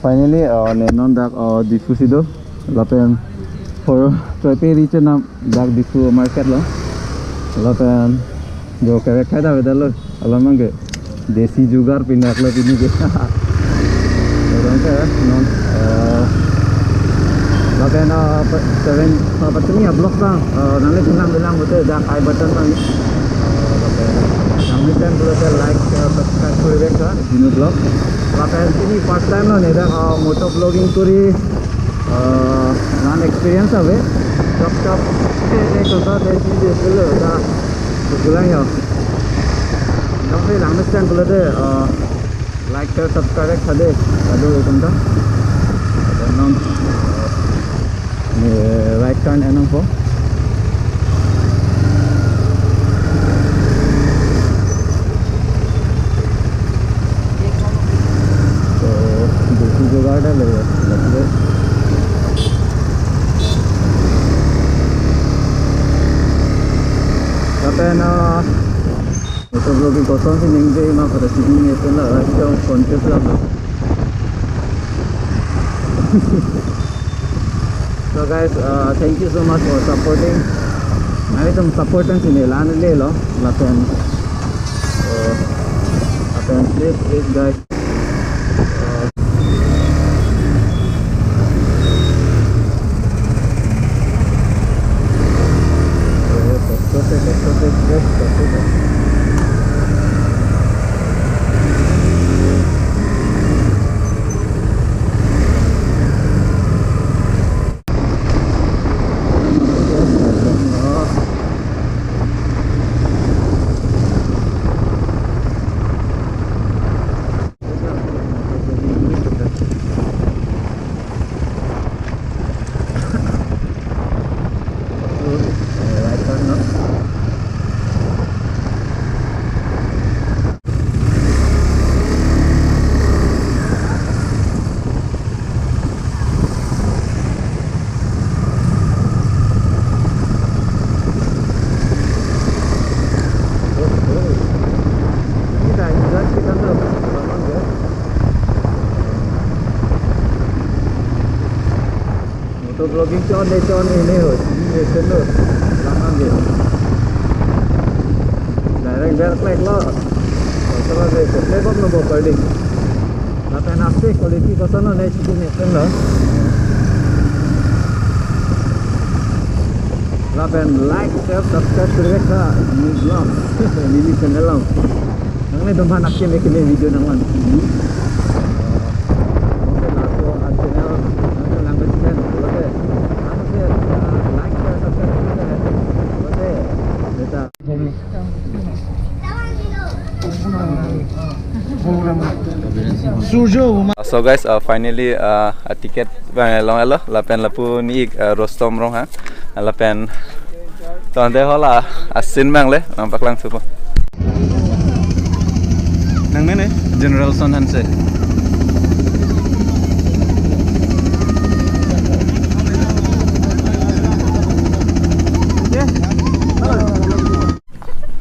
finally nenon dak diphu sido lapen for toipe reach na dak diphu market lo lapen jo kare khaida vedalo alamange desi jugar pinak lo pini ke non lapen 7 patni block na nale bilang betul dak I button na lapen kami kan boleh like subscribe korben ka dino blog lapen ini first time lo neda moto vlogging kori non experience ave top ek kota desi dulu da bulan ya nampay lang stand boleh like share subscribe kade kado ikumda non right turn enam po garden layer tapi itu vlogging kosong sih nengje mah pada sini itu lah macam kontes lah so guys thank you so much for supporting nanti tuh supportan sini lah nih lo lapen sleep is guys vlogging con ini ho ini seno laman dia direct like lo sama de play kok no recording lapan aste quality kosono nei chiku ni seno lapan like share subscribe korek ka ni vlog ni channel lo nang ne domhan akke mekine video nangwan So guys, finally a ticket long elo lapen lapu ni rostom rong ha lapen ton de hola asin mang le nampak lang supo nang ne general son hanse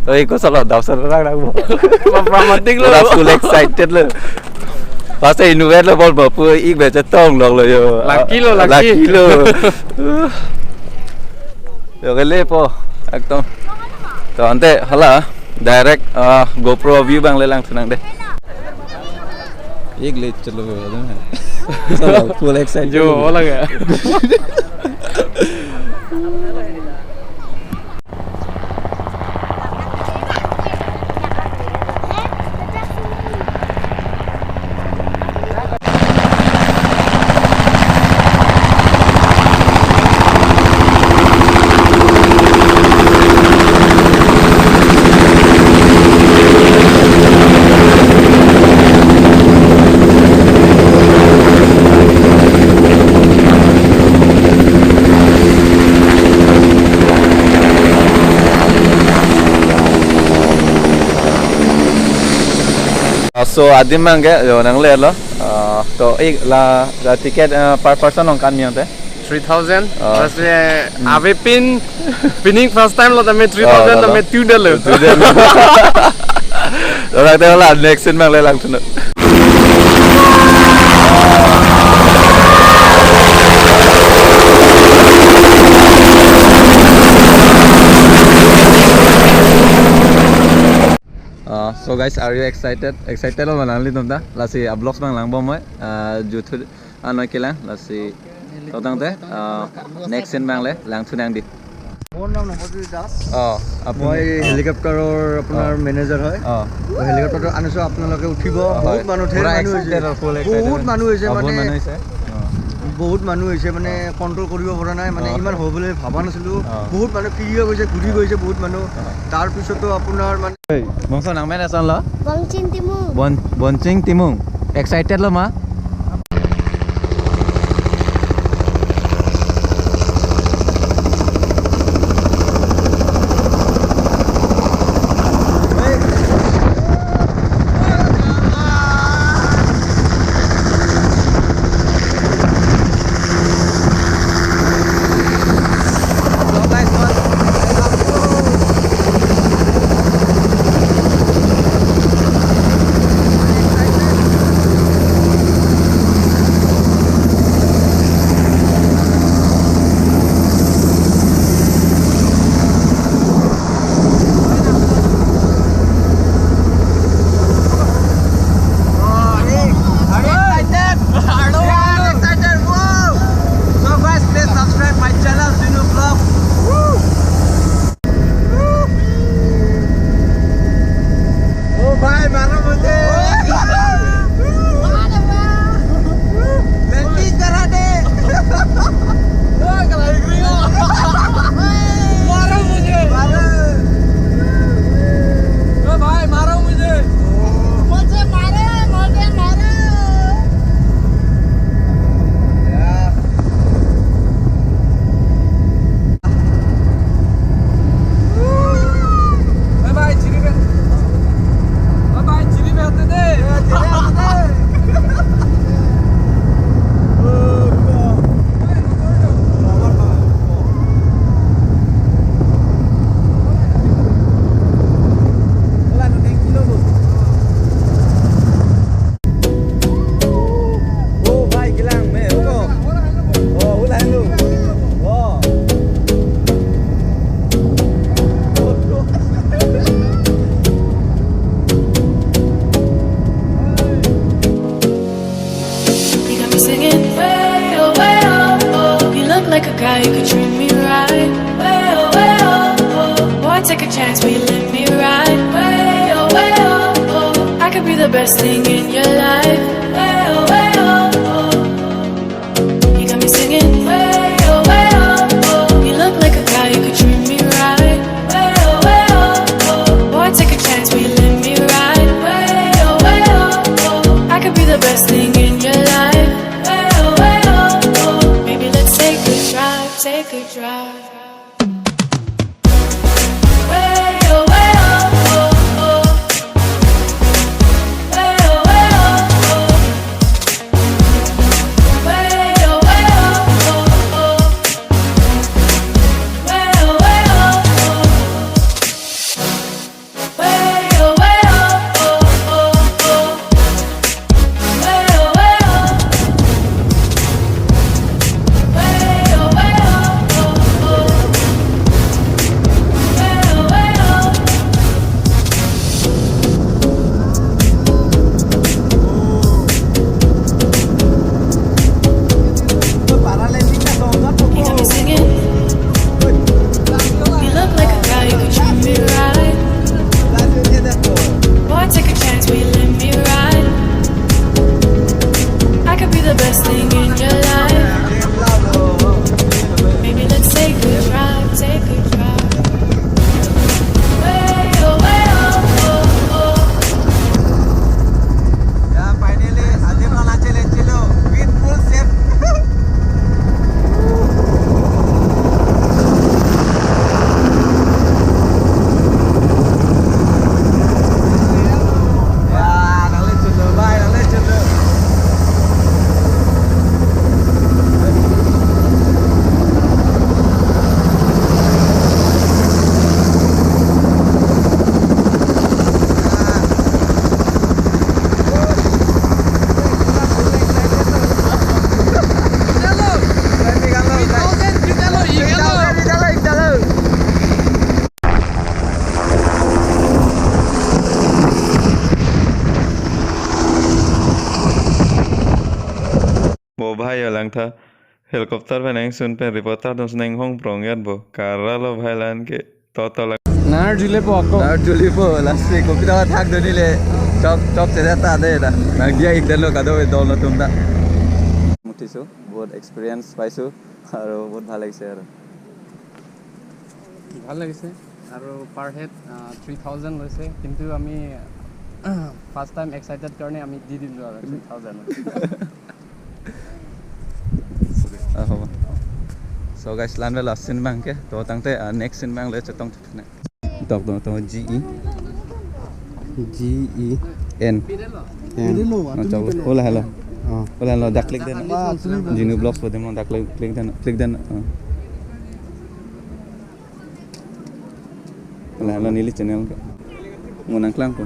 tôi có sao đọc sao ra đâu mà tính luôn full excited luôn pas saya nuet lah bol berapa ik baca tong log lo yo laki lo yo kele po aktom to ante hala direct GoPro view bang le langsung nang deh ik le chalo so full excited jo wala ga So adim mangge yo nang le lo to ik la ticket per person on kan mi ante 3000 plus ave pinning first time lo tame 3000 tame 2 dollar lo la next mang le lang tu So guys, are you excited? Excited lo manang li tumta. Lasi vlogs bang lang bomoy. YouTube anoy kilang. Lasi totang te. Next scene bang le lang thunang di. মোৰ নাম নৱজ্যোতি দাস আপুনি মই হেলিকপ্টাৰৰ আপোনাৰ manager হয় হেলিকপ্টাৰটো আনিছো আপোনালোকে উঠিব বহুত মানুহ হৈছে মানে বহুত মানুহ হৈছে মানে কন্ট্ৰোল কৰিব পৰা নাই মানে ইমান হ'ব বুলি ভাবা নাছিলো বহুত মানুহ ফ্ৰী হৈ গৈছে ঘূৰি গৈছে বহুত মানুহ তাৰ পিছতো আপোনাৰ মানে বংশ নামে নাচান ল বঞ্চিং তিমুং এক্সাইটেড ল মা like a guy who could treat me right. Way oh, oh. Boy, take a chance, will you let me ride? Way oh, oh. I could be the best thing in your life. Way oh, oh. You got me singing. Way oh. You look like a guy who could treat me right. Way oh. Boy, take a chance, will you let me ride? Way oh. I could be the best thing in your life. Take a drive. Way oh, way oh, oh. Way oh, way oh, oh. hai ở lang tha helicopter bên anh sun pen reporter dos neng hong prong yat bo karalo bhailan ke to la নাৰ দিলে Poco আৰু জ্বলিব লাষ্টে কপিতা থাক ধৰিলে চব চব চেৰা তা দে না নাগিয়া একদম কাদো দল তুমটা উঠিছোঁ বহুত এক্সপিৰিয়েঞ্চ পাইছোঁ আৰু বহুত ভাল লাগিছে আৰু ভাল লাগিছে আৰু পাৰ হেড 3000 লৈছে কিন্তু আমি ফাৰ্ষ্ট টাইম এক্সাইটেড কাৰণে আমি দি দিলোঁ আৰু 3000 হ'ব so guys lan về là xin bang ke to tang te next xin bang le chetong thne tok to GE GEN nó chau hola hello hola lo dak click den jinu blog for dem dak click den hola lo nili channel ke ngonang klang ko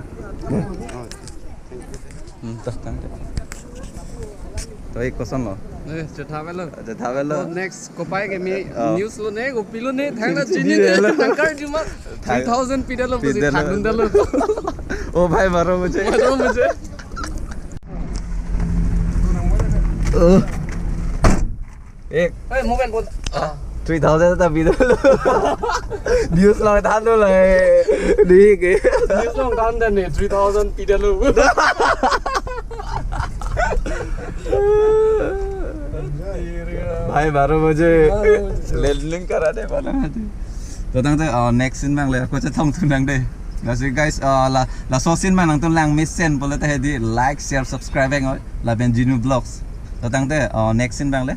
tak tang te to ek kosan lo Jathavelo next kopai ke mi news lo ne gopilo ne thangna chini ne tankar juma 3000 pidalo busi thagundalo oh bhai maro mujhe ek hey mobile bol 3000 ta video news lo than lo le đi ke news lo than den ne 3000 pidalo भाई बारो मुझे link करा दे वाला तो तंग ते next scene mang le ko cha thong thun dang de la si guys la so sin mang nang ton lang miss sen pole te di like share subscribe ngoi la ben jinu vlogs to tang te next sin mang le